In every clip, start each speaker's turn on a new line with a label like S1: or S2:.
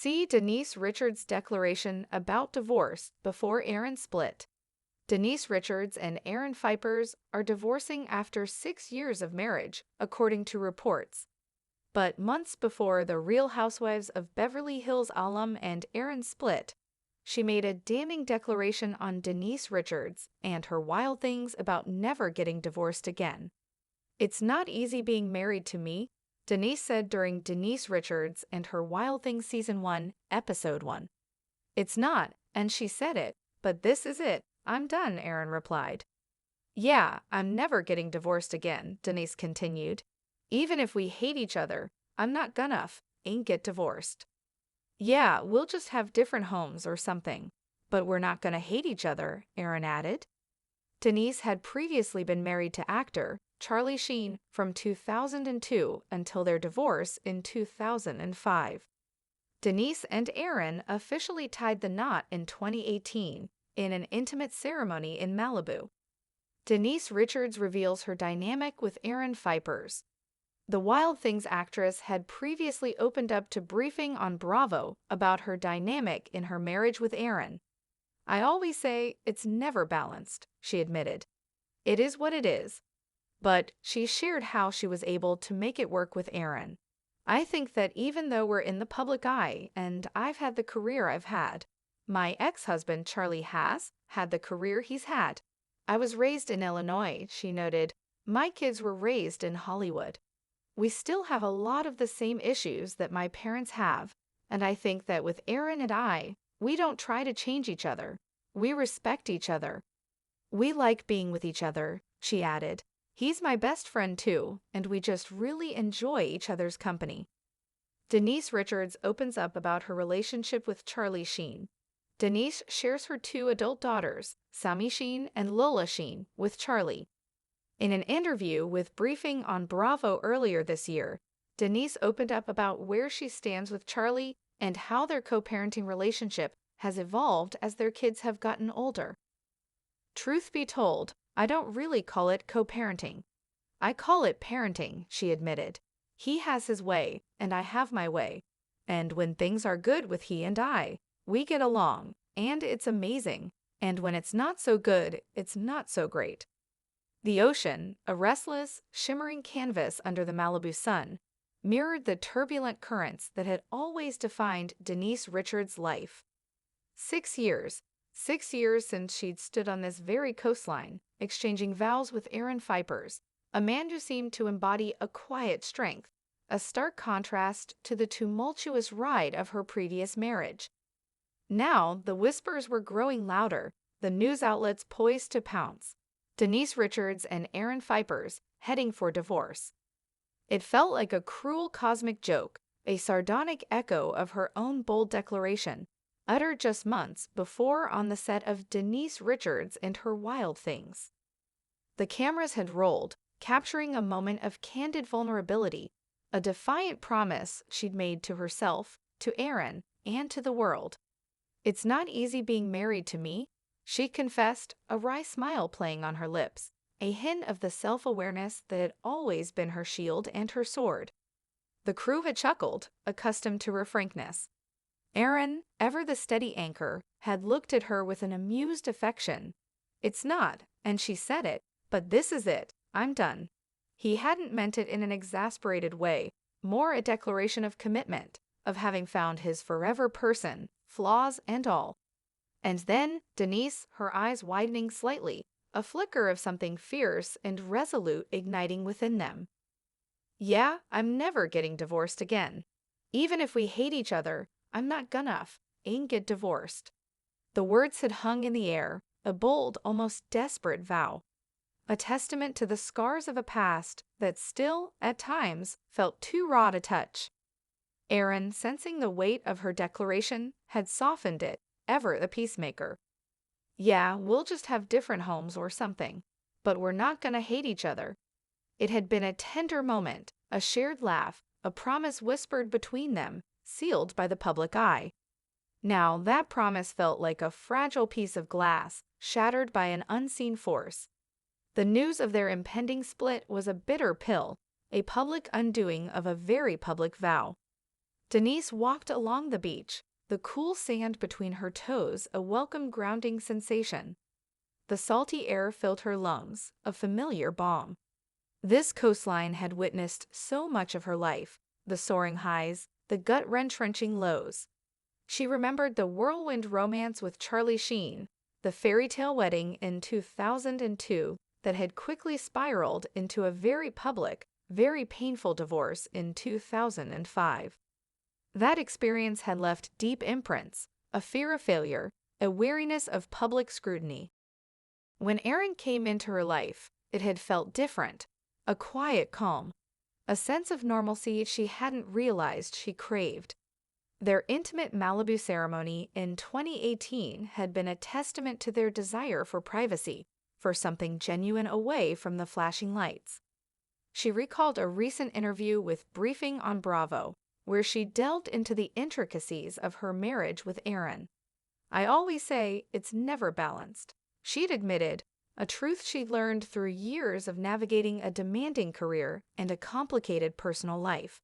S1: See Denise Richards' declaration about divorce before Aaron split. Denise Richards and Aaron Phypers are divorcing after 6 years of marriage, according to reports. But months before the Real Housewives of Beverly Hills alum and Aaron split, she made a damning declaration on Denise Richards and her wild things about never getting divorced again. "It's not easy being married to me," Denise said during Denise Richards and Her Wild Things Season 1, Episode 1. "It's not, and she said it, but this is it. I'm done," Aaron replied. "Yeah, I'm never getting divorced again," Denise continued. "Even if we hate each other, I'm not gonna ain't get divorced. Yeah, we'll just have different homes or something, but we're not gonna hate each other," Aaron added. Denise had previously been married to actor Charlie Sheen from 2002 until their divorce in 2005. Denise and Aaron officially tied the knot in 2018 in an intimate ceremony in Malibu. Denise Richards reveals her dynamic with Aaron Phypers. The Wild Things actress had previously opened up to Briefing on Bravo about her dynamic in her marriage with Aaron. "I always say it's never balanced," she admitted. "It is what it is." But she shared how she was able to make it work with Aaron. "I think that even though we're in the public eye and I've had the career I've had, my ex-husband Charlie has had the career he's had. I was raised in Illinois," she noted. "My kids were raised in Hollywood. We still have a lot of the same issues that my parents have, and I think that with Aaron and I, we don't try to change each other. We respect each other. We like being with each other," she added. "He's my best friend too, and we just really enjoy each other's company." Denise Richards opens up about her relationship with Charlie Sheen. Denise shares her 2 adult daughters, Sammy Sheen and Lola Sheen, with Charlie. In an interview with Briefing on Bravo earlier this year, Denise opened up about where she stands with Charlie and how their co-parenting relationship has evolved as their kids have gotten older. "Truth be told, I don't really call it co-parenting. I call it parenting," she admitted. "He has his way, and I have my way. And when things are good with he and I, we get along, and it's amazing. And when it's not so good, it's not so great." The ocean, a restless, shimmering canvas under the Malibu sun, mirrored the turbulent currents that had always defined Denise Richards' life. 6 years. 6 years since she'd stood on this very coastline, exchanging vows with Aaron Phypers, a man who seemed to embody a quiet strength, a stark contrast to the tumultuous ride of her previous marriage. Now, the whispers were growing louder, the news outlets poised to pounce. Denise Richards and Aaron Phypers heading for divorce. It felt like a cruel cosmic joke, a sardonic echo of her own bold declaration, uttered just months before on the set of Denise Richards and Her Wild Things. The cameras had rolled, capturing a moment of candid vulnerability, a defiant promise she'd made to herself, to Aaron, and to the world. "It's not easy being married to me," she confessed, a wry smile playing on her lips, a hint of the self-awareness that had always been her shield and her sword. The crew had chuckled, accustomed to her frankness. Aaron, ever the steady anchor, had looked at her with an amused affection. "It's not, and she said it, but this is it. I'm done." He hadn't meant it in an exasperated way, more a declaration of commitment, of having found his forever person, flaws and all. And then Denise, her eyes widening slightly, a flicker of something fierce and resolute igniting within them. "Yeah, I'm never getting divorced again. Even if we hate each other, I'm not gonna ain't get divorced." The words had hung in the air, a bold, almost desperate vow. A testament to the scars of a past that still, at times, felt too raw to touch. Aaron, sensing the weight of her declaration, had softened it, ever the peacemaker. "Yeah, we'll just have different homes or something, but we're not gonna hate each other." It had been a tender moment, a shared laugh, a promise whispered between them, sealed by the public eye. Now that promise felt like a fragile piece of glass, shattered by an unseen force. The news of their impending split was a bitter pill, a public undoing of a very public vow. Denise walked along the beach, the cool sand between her toes a welcome grounding sensation. The salty air filled her lungs, a familiar balm. This coastline had witnessed so much of her life, the soaring highs, the gut-wrenching lows. She remembered the whirlwind romance with Sheen, the fairy tale wedding in 2002 that had quickly spiraled into a very public, very painful divorce in 2005. That experience had left deep imprints, a fear of failure, a weariness of public scrutiny. When Aaron came into her life, it had felt different, a quiet calm, a sense of normalcy she hadn't realized she craved. Their intimate Malibu ceremony in 2018 had been a testament to their desire for privacy, for something genuine away from the flashing lights. She recalled a recent interview with Briefing on Bravo, where she delved into the intricacies of her marriage with Aaron. "I always say it's never balanced," she'd admitted, a truth she'd learned through years of navigating a demanding career and a complicated personal life.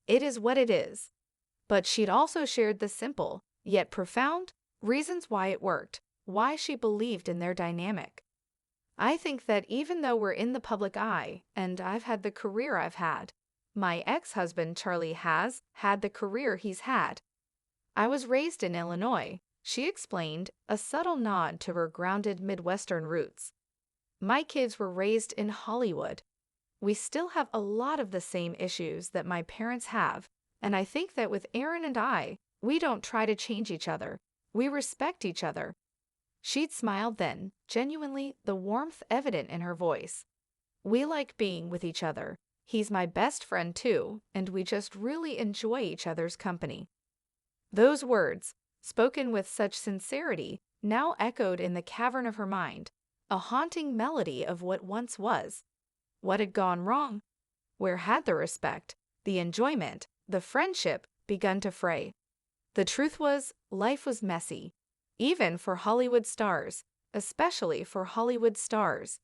S1: It is what it is. But she'd also shared the simple, yet profound, reasons why it worked, why she believed in their dynamic. "I think that even though we're in the public eye, and I've had the career I've had, my ex-husband Charlie has had the career he's had. I was raised in Illinois," she explained, a subtle nod to her grounded Midwestern roots. "My kids were raised in Hollywood. We still have a lot of the same issues that my parents have, and I think that with Aaron and I, we don't try to change each other. We respect each other." She'd smiled then, genuinely, the warmth evident in her voice. "We like being with each other. He's my best friend too, and we just really enjoy each other's company." Those words, spoken with such sincerity, now echoed in the cavern of her mind, a haunting melody of what once was. What had gone wrong? Where had the respect, the enjoyment, the friendship begun to fray? The truth was, life was messy, even for Hollywood stars, especially for Hollywood stars.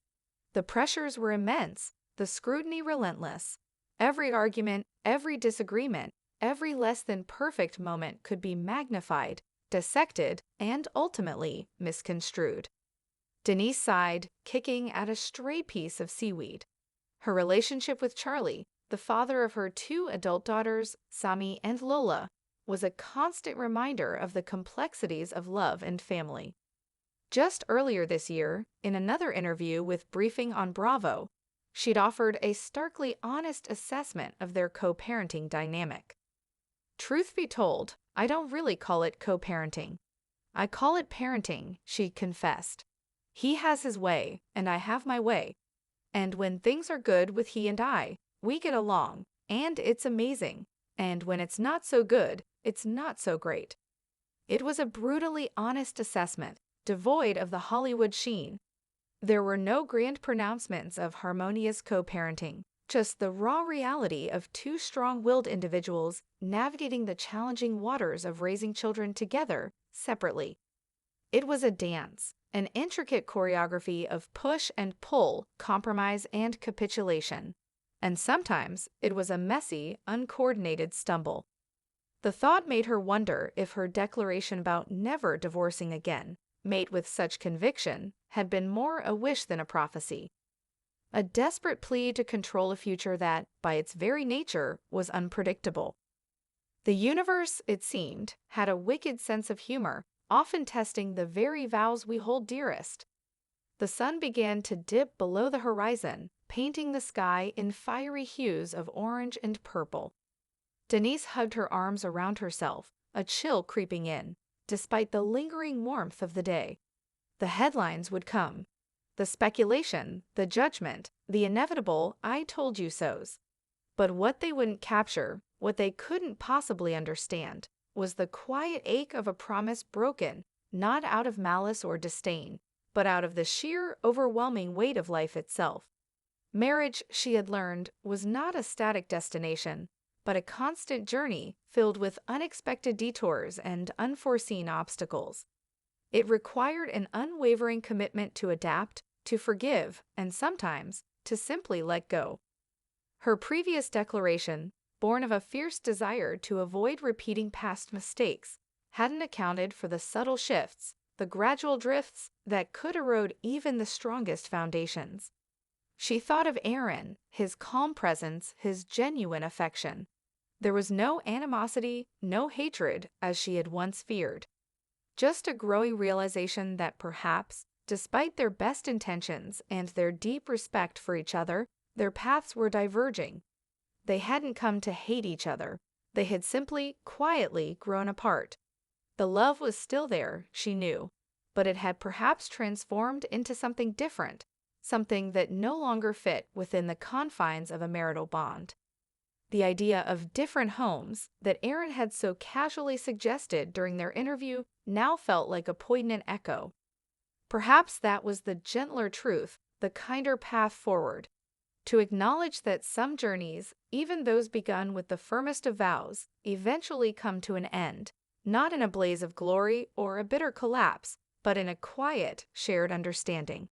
S1: The pressures were immense, the scrutiny relentless. Every argument, every disagreement, every less than perfect moment could be magnified, dissected, and ultimately misconstrued. Denise sighed, kicking at a stray piece of seaweed. Her relationship with Charlie, the father of her 2 adult daughters, Sami and Lola, was a constant reminder of the complexities of love and family. Just earlier this year, in another interview with Briefing on Bravo, she'd offered a starkly honest assessment of their co-parenting dynamic. "Truth be told, I don't really call it co-parenting. I call it parenting," she confessed. "He has his way, and I have my way. And when things are good with he and I, we get along, and it's amazing. And when it's not so good, it's not so great." It was a brutally honest assessment, devoid of the Hollywood sheen. There were no grand pronouncements of harmonious co-parenting, just the raw reality of 2 strong-willed individuals navigating the challenging waters of raising children together, separately. It was a dance, an intricate choreography of push and pull, compromise and capitulation. And sometimes it was a messy, uncoordinated stumble. The thought made her wonder if her declaration about never divorcing again, made with such conviction, had been more a wish than a prophecy. A desperate plea to control a future that, by its very nature, was unpredictable. The universe, it seemed, had a wicked sense of humor, often testing the very vows we hold dearest. The sun began to dip below the horizon, painting the sky in fiery hues of orange and purple. Denise hugged her arms around herself, a chill creeping in, despite the lingering warmth of the day. The headlines would come. The speculation, the judgment, the inevitable "I told you so's." But what they wouldn't capture, what they couldn't possibly understand, was the quiet ache of a promise broken, not out of malice or disdain, but out of the sheer, overwhelming weight of life itself. Marriage, she had learned, was not a static destination, but a constant journey filled with unexpected detours and unforeseen obstacles. It required an unwavering commitment to adapt, to forgive, and sometimes to simply let go. Her previous declaration, born of a fierce desire to avoid repeating past mistakes, hadn't accounted for the subtle shifts, the gradual drifts that could erode even the strongest foundations. She thought of Aaron, his calm presence, his genuine affection. There was no animosity, no hatred, as she had once feared. Just a growing realization that perhaps, despite their best intentions and their deep respect for each other, their paths were diverging. They hadn't come to hate each other. They had simply, quietly grown apart. The love was still there, she knew, but it had perhaps transformed into something different, something that no longer fit within the confines of a marital bond. The idea of different homes that Aaron had so casually suggested during their interview now felt like a poignant echo. Perhaps that was the gentler truth, the kinder path forward. To acknowledge that some journeys, even those begun with the firmest of vows, eventually come to an end, not in a blaze of glory or a bitter collapse, but in a quiet, shared understanding.